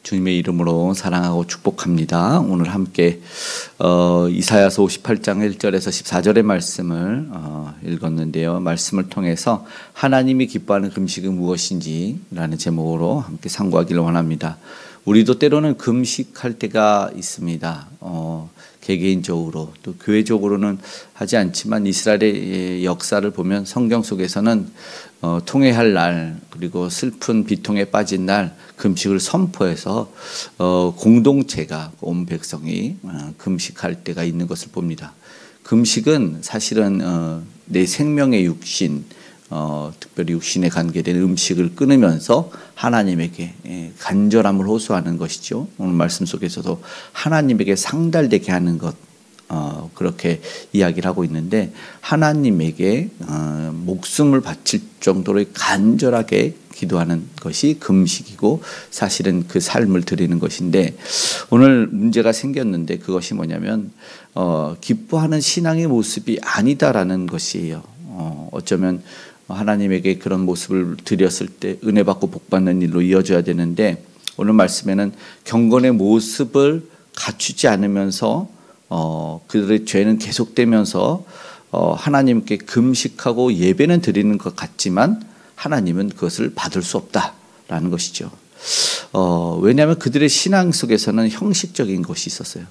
주님의 이름으로 사랑하고 축복합니다. 오늘 함께 이사야서 58장 1절에서 14절의 말씀을 읽었는데요. 말씀을 통해서 하나님이 기뻐하는 금식은 무엇인지 라는 제목으로 함께 상고하기를 원합니다. 우리도 때로는 금식할 때가 있습니다. 개개인적으로 또 교회적으로는 하지 않지만 이스라엘의 역사를 보면 성경 속에서는 통회할 날 그리고 슬픈 비통에 빠진 날 금식을 선포해서 공동체가 온 백성이 금식할 때가 있는 것을 봅니다. 금식은 사실은 내 생명의 육신 특별히 육신에 관계된 음식을 끊으면서 하나님에게 간절함을 호소하는 것이죠. 오늘 말씀 속에서도 하나님에게 상달되게 하는 것 그렇게 이야기를 하고 있는데 하나님에게 목숨을 바칠 정도로 간절하게 기도하는 것이 금식이고 사실은 그 삶을 드리는 것인데 오늘 문제가 생겼는데 그것이 뭐냐면 기뻐하는 신앙의 모습이 아니다라는 것이에요. 어쩌면 하나님에게 그런 모습을 드렸을 때 은혜 받고 복 받는 일로 이어져야 되는데 오늘 말씀에는 경건의 모습을 갖추지 않으면서 그들의 죄는 계속되면서 하나님께 금식하고 예배는 드리는 것 같지만 하나님은 그것을 받을 수 없다라는 것이죠. 왜냐하면 그들의 신앙 속에서는 형식적인 것이 있었어요.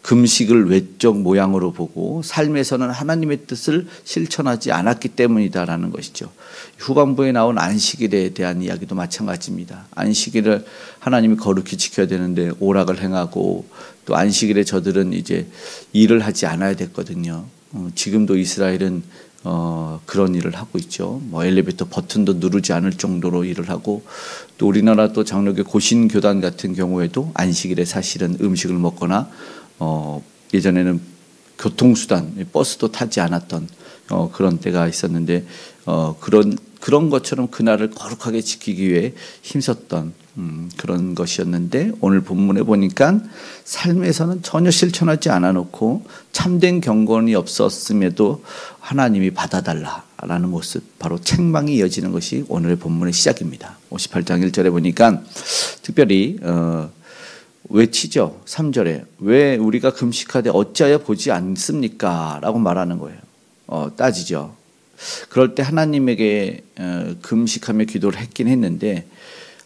금식을 외적 모양으로 보고 삶에서는 하나님의 뜻을 실천하지 않았기 때문이다라는 것이죠. 후반부에 나온 안식일에 대한 이야기도 마찬가지입니다. 안식일을 하나님이 거룩히 지켜야 되는데 오락을 행하고 또 안식일에 저들은 이제 일을 하지 않아야 됐거든요. 지금도 이스라엘은 그런 일을 하고 있죠. 엘리베이터 버튼도 누르지 않을 정도로 일을 하고 또 우리나라 또 장로교 고신교단 같은 경우에도 안식일에 사실은 음식을 먹거나 예전에는 교통수단 버스도 타지 않았던 그런 때가 있었는데 그런 것처럼 그날을 거룩하게 지키기 위해 힘썼던 그런 것이었는데 오늘 본문에 보니까 삶에서는 전혀 실천하지 않아 놓고 참된 경건이 없었음에도 하나님이 받아달라라는 모습 바로 책망이 이어지는 것이 오늘의 본문의 시작입니다. 58장 1절에 보니까 특별히 외치죠. 3절에 왜 우리가 금식하되 어찌하여 보지 않습니까? 라고 말하는 거예요. 따지죠. 그럴 때 하나님에게 금식하며 기도를 했긴 했는데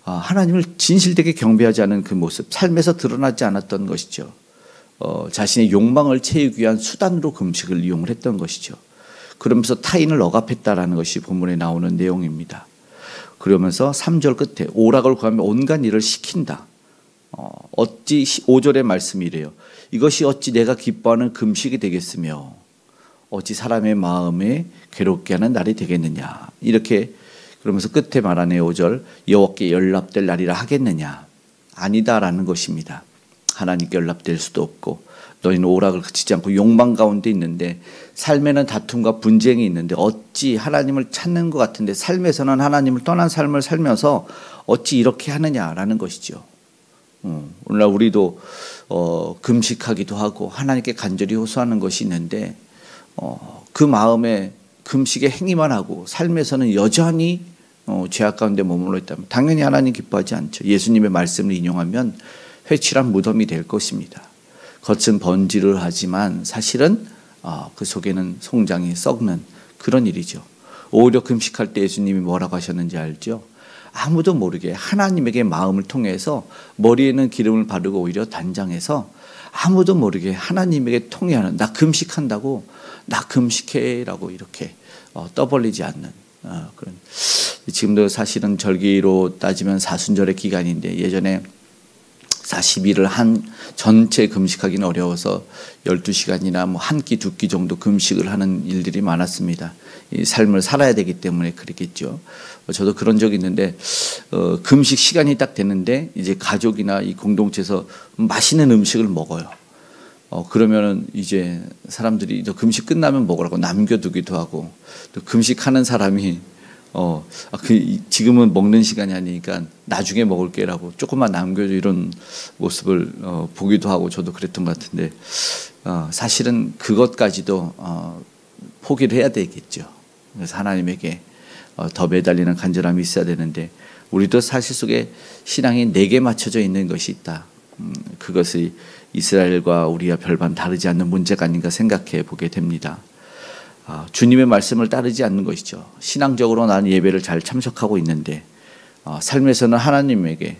하나님을 진실되게 경배하지 않은 그 모습 삶에서 드러나지 않았던 것이죠. 자신의 욕망을 채우기 위한 수단으로 금식을 이용을 했던 것이죠. 그러면서 타인을 억압했다라는 것이 본문에 나오는 내용입니다. 그러면서 3절 끝에 오락을 구하며 온갖 일을 시킨다. 어찌 5절의 말씀이 이래요. 이것이 어찌 내가 기뻐하는 금식이 되겠으며 어찌 사람의 마음에 괴롭게 하는 날이 되겠느냐. 이렇게 그러면서 끝에 말하네요. 5절 여호와께 연락될 날이라 하겠느냐. 아니다라는 것입니다. 하나님께 연락될 수도 없고 너희는 오락을 그치지 않고 욕망 가운데 있는데 삶에는 다툼과 분쟁이 있는데 어찌 하나님을 찾는 것 같은데 삶에서는 하나님을 떠난 삶을 살면서 어찌 이렇게 하느냐라는 것이죠. 오늘날 우리도 금식하기도 하고 하나님께 간절히 호소하는 것이 있는데 그 마음에 금식에 행위만 하고 삶에서는 여전히 죄악 가운데 머물러 있다면 당연히 하나님 기뻐하지 않죠. 예수님의 말씀을 인용하면 회칠한 무덤이 될 것입니다. 겉은 번지를 하지만 사실은 그 속에는 송장이 썩는 그런 일이죠. 오히려 금식할 때 예수님이 뭐라고 하셨는지 알죠? 아무도 모르게 하나님에게 마음을 통해서 머리에는 기름을 바르고 오히려 단장해서 아무도 모르게 하나님에게 통해하는 나 금식한다고 나 금식해라고 이렇게 떠벌리지 않는 그런 지금도 사실은 절기로 따지면 사순절의 기간인데 예전에 40일을 한 전체 금식하기는 어려워서 12시간이나 뭐 한 끼, 두 끼 정도 금식을 하는 일들이 많았습니다. 이 삶을 살아야 되기 때문에 그랬겠죠. 저도 그런 적이 있는데 금식 시간이 딱 됐는데 이제 가족이나 이 공동체에서 맛있는 음식을 먹어요. 그러면은 이제 사람들이 또 금식 끝나면 먹으라고 남겨두기도 하고 또 금식하는 사람이 지금은 먹는 시간이 아니니까 나중에 먹을게라고 조금만 남겨줘 이런 모습을 보기도 하고 저도 그랬던 것 같은데 사실은 그것까지도 포기를 해야 되겠죠. 그래서 하나님에게 더 매달리는 간절함이 있어야 되는데 우리도 사실 속에 신앙이 내게 맞춰져 있는 것이 있다. 그것이 이스라엘과 우리와 별반 다르지 않는 문제가 아닌가 생각해 보게 됩니다. 주님의 말씀을 따르지 않는 것이죠. 신앙적으로 나는 예배를 잘 참석하고 있는데 삶에서는 하나님에게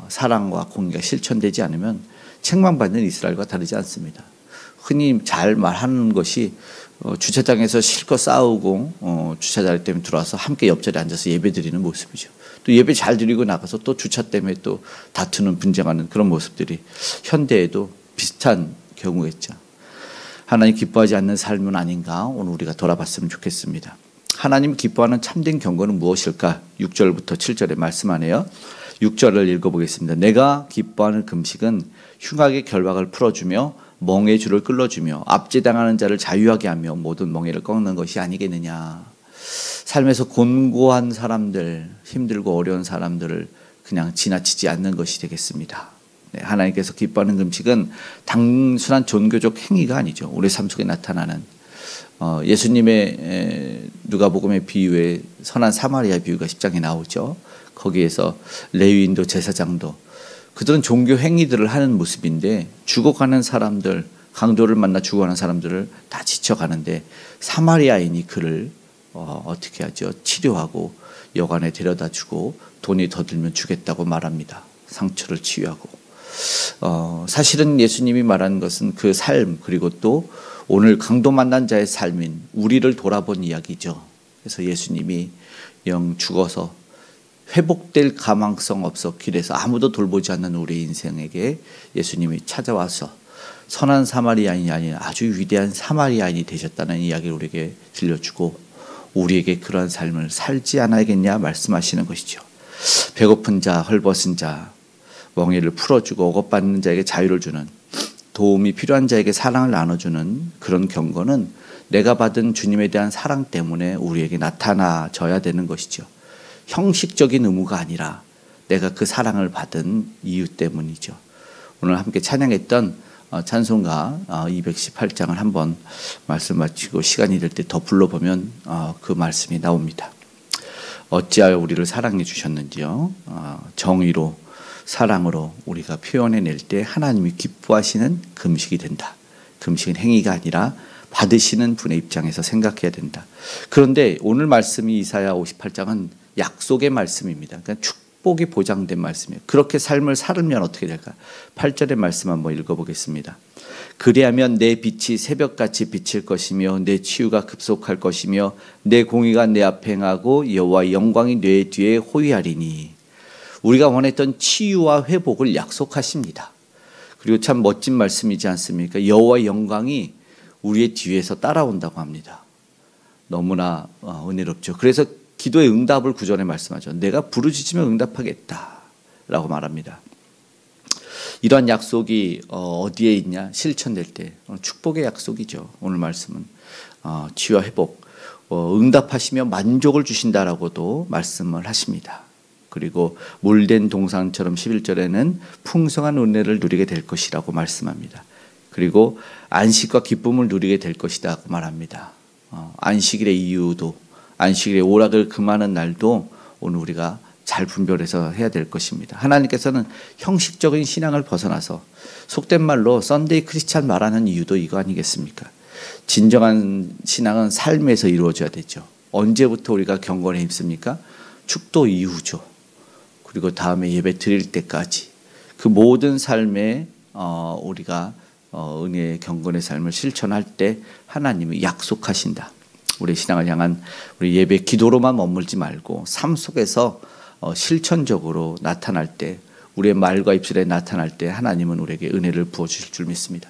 사랑과 공의가 실천되지 않으면 책망받는 이스라엘과 다르지 않습니다. 흔히 잘 말하는 것이 주차장에서 실컷 싸우고 주차장 때문에 들어와서 함께 옆자리에 앉아서 예배 드리는 모습이죠. 또 예배 잘 드리고 나가서 또 주차 때문에 또 다투는 분쟁하는 그런 모습들이 현대에도 비슷한 경우겠죠. 하나님 기뻐하지 않는 삶은 아닌가 오늘 우리가 돌아봤으면 좋겠습니다. 하나님 기뻐하는 참된 경건은 무엇일까? 6절부터 7절에 말씀하네요. 6절을 읽어보겠습니다. 내가 기뻐하는 금식은 흉악의 결박을 풀어주며 멍의 줄을 끌어주며 압제당하는 자를 자유하게 하며 모든 멍에를 꺾는 것이 아니겠느냐. 삶에서 곤고한 사람들, 힘들고 어려운 사람들을 그냥 지나치지 않는 것이 되겠습니다. 네, 하나님께서 기뻐하는 금식은 단순한 종교적 행위가 아니죠. 우리 삶 속에 나타나는 예수님의 누가복음의 비유에 선한 사마리아 비유가 10장에 나오죠. 거기에서 레위인도 제사장도 그들은 종교 행위들을 하는 모습인데 죽어가는 사람들, 강도를 만나 죽어가는 사람들을 다 지쳐가는데 사마리아인이 그를 어떻게 하죠? 치료하고 여관에 데려다주고 돈이 더 들면 주겠다고 말합니다. 상처를 치유하고. 사실은 예수님이 말하는 것은 그 삶 그리고 또 오늘 강도 만난 자의 삶인 우리를 돌아본 이야기죠. 그래서 예수님이 영 죽어서 회복될 가망성 없어 길에서 아무도 돌보지 않는 우리 인생에게 예수님이 찾아와서 선한 사마리아인이 아닌 아주 위대한 사마리아인이 되셨다는 이야기를 우리에게 들려주고 우리에게 그러한 삶을 살지 않아야겠냐 말씀하시는 것이죠. 배고픈 자, 헐벗은 자, 멍에를 풀어주고 억압받는 자에게 자유를 주는 도움이 필요한 자에게 사랑을 나눠주는 그런 경건은 내가 받은 주님에 대한 사랑 때문에 우리에게 나타나져야 되는 것이죠. 형식적인 의무가 아니라 내가 그 사랑을 받은 이유 때문이죠. 오늘 함께 찬양했던 찬송가 218장을 한번 말씀 마치고 시간이 될 때 더 불러보면 그 말씀이 나옵니다. 어찌하여 우리를 사랑해 주셨는지요. 정의로 사랑으로 우리가 표현해낼 때 하나님이 기뻐하시는 금식이 된다. 금식은 행위가 아니라 받으시는 분의 입장에서 생각해야 된다. 그런데 오늘 말씀이 이사야 58장은 약속의 말씀입니다. 그러니까 축복이 보장된 말씀이에요. 그렇게 삶을 살면 어떻게 될까? 8절의 말씀 한번 읽어보겠습니다. 그리하면 내 빛이 새벽같이 비칠 것이며 내 치유가 급속할 것이며 내 공의가 내 앞에 행하고 여호와의 영광이 내 뒤에 호위하리니. 우리가 원했던 치유와 회복을 약속하십니다. 그리고 참 멋진 말씀이지 않습니까? 여호와의 영광이 우리의 뒤에서 따라온다고 합니다. 너무나 은혜롭죠. 그래서 기도의 응답을 구전에 말씀하죠. 내가 부르짖으면 응답하겠다 라고 말합니다. 이러한 약속이 어디에 있냐? 실천될 때 축복의 약속이죠. 오늘 말씀은 치유와 회복, 응답하시며 만족을 주신다라고도 말씀을 하십니다. 그리고 물된 동산처럼 11절에는 풍성한 은혜를 누리게 될 것이라고 말씀합니다. 그리고 안식과 기쁨을 누리게 될 것이라고 말합니다. 안식일의 이유도 안식일의 오락을 금하는 날도 오늘 우리가 잘 분별해서 해야 될 것입니다. 하나님께서는 형식적인 신앙을 벗어나서 속된 말로 썬데이 크리스찬 말하는 이유도 이거 아니겠습니까? 진정한 신앙은 삶에서 이루어져야 되죠. 언제부터 우리가 경건에 힘씁니까? 축도 이후죠. 그리고 다음에 예배 드릴 때까지 그 모든 삶에 우리가 은혜의 경건의 삶을 실천할 때 하나님이 약속하신다. 우리 신앙을 향한 우리 예배 기도로만 머물지 말고 삶 속에서 실천적으로 나타날 때 우리의 말과 입술에 나타날 때 하나님은 우리에게 은혜를 부어주실 줄 믿습니다.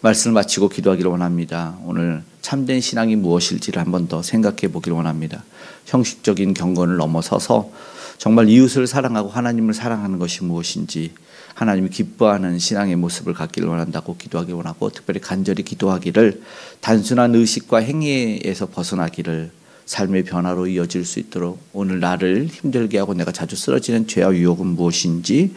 말씀을 마치고 기도하기를 원합니다. 오늘 참된 신앙이 무엇일지를 한 번 더 생각해 보기를 원합니다. 형식적인 경건을 넘어서서 정말 이웃을 사랑하고 하나님을 사랑하는 것이 무엇인지 하나님이 기뻐하는 신앙의 모습을 갖기를 원한다고 기도하기 원하고 특별히 간절히 기도하기를 단순한 의식과 행위에서 벗어나기를 삶의 변화로 이어질 수 있도록 오늘 나를 힘들게 하고 내가 자주 쓰러지는 죄와 유혹은 무엇인지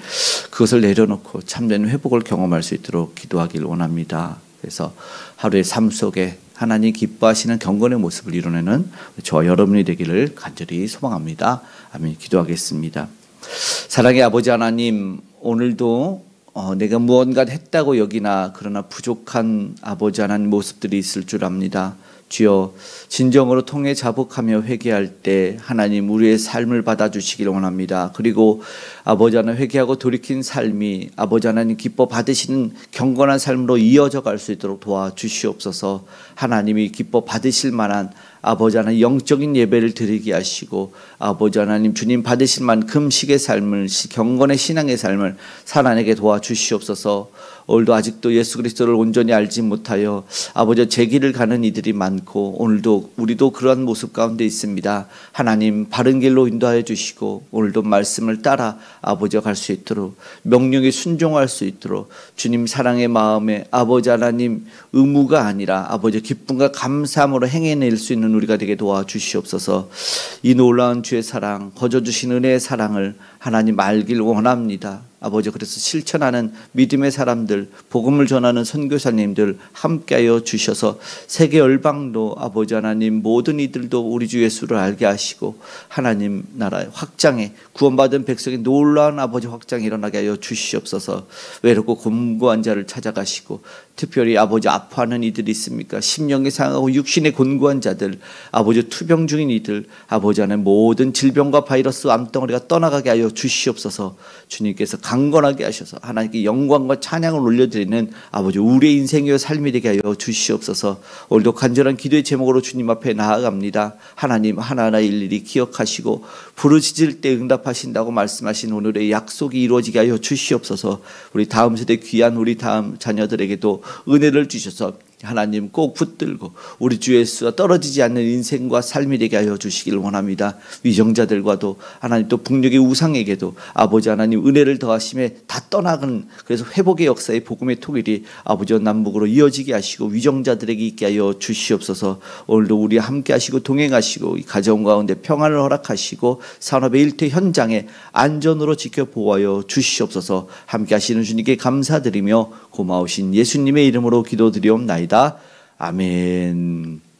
그것을 내려놓고 참된 회복을 경험할 수 있도록 기도하기를 원합니다. 그래서 하루의 삶 속에 하나님 기뻐하시는 경건의 모습을 이뤄내는 저와 여러분이 되기를 간절히 소망합니다. 아멘. 기도하겠습니다. 사랑의 아버지 하나님, 오늘도 내가 무언가 했다고 여기나 그러나 부족한 아버지 하나님 모습들이 있을 줄 압니다. 주여, 진정으로 통해 자복하며 회개할 때 하나님 우리의 삶을 받아주시길 원합니다. 그리고 아버지 하나님 회개하고 돌이킨 삶이 아버지 하나님 기뻐 받으시는 경건한 삶으로 이어져 갈 수 있도록 도와주시옵소서. 하나님이 기뻐 받으실 만한 아버지 하나님 영적인 예배를 드리게 하시고 아버지 하나님 주님 받으실 만한 금식의 삶을, 경건의 신앙의 삶을 살아내게 도와주시옵소서. 오늘도 아직도 예수 그리스도를 온전히 알지 못하여 아버지 제 길을 가는 이들이 많고 오늘도 우리도 그러한 모습 가운데 있습니다. 하나님 바른 길로 인도하여 주시고 오늘도 말씀을 따라 아버지가 갈 수 있도록 명령에 순종할 수 있도록 주님 사랑의 마음에 아버지 하나님 의무가 아니라 아버지 기쁨과 감사함으로 행해낼 수 있는 우리가 되게 도와주시옵소서. 이 놀라운 주의 사랑, 거저 주신 은혜의 사랑을 하나님 알길 원합니다. 아버지, 그래서 실천하는 믿음의 사람들, 복음을 전하는 선교사님들 함께하여 주셔서 세계 열방도 아버지 하나님 모든 이들도 우리 주 예수를 알게 하시고 하나님 나라의 확장에 구원받은 백성의 놀라운 아버지 확장이 일어나게 하여 주시옵소서. 외롭고 곤고한 자를 찾아가시고 특별히 아버지 아파하는 이들이 있습니까? 심령이 상하고 육신의 곤고한 자들, 아버지 투병 중인 이들, 아버지 하나님 모든 질병과 바이러스 암덩어리가 떠나가게 하여 주시옵소서. 주님께서 강건하게 하셔서 하나님께 영광과 찬양을 올려드리는 아버지 우리의 인생이요 삶이 되게 하여 주시옵소서. 오늘도 간절한 기도의 제목으로 주님 앞에 나아갑니다. 하나님 하나하나 일일이 기억하시고 부르짖을 때 응답하신다고 말씀하신 오늘의 약속이 이루어지게 하여 주시옵소서. 우리 다음 세대 귀한 우리 다음 자녀들에게도 은혜를 주셔서 하나님 꼭 붙들고 우리 주 예수와 떨어지지 않는 인생과 삶이 되게 하여 주시기를 원합니다. 위정자들과도 하나님 또 북녘의 우상에게도 아버지 하나님 은혜를 더하심에 다 떠나가는 그래서 회복의 역사의 복음의 통일이 아버지와 남북으로 이어지게 하시고 위정자들에게 있게 하여 주시옵소서. 오늘도 우리 함께 하시고 동행하시고 이 가정 가운데 평안을 허락하시고 산업의 일터 현장에 안전으로 지켜 보호하여 주시옵소서. 함께 하시는 주님께 감사드리며 고마우신 예수님의 이름으로 기도드리옵나이다. 아멘.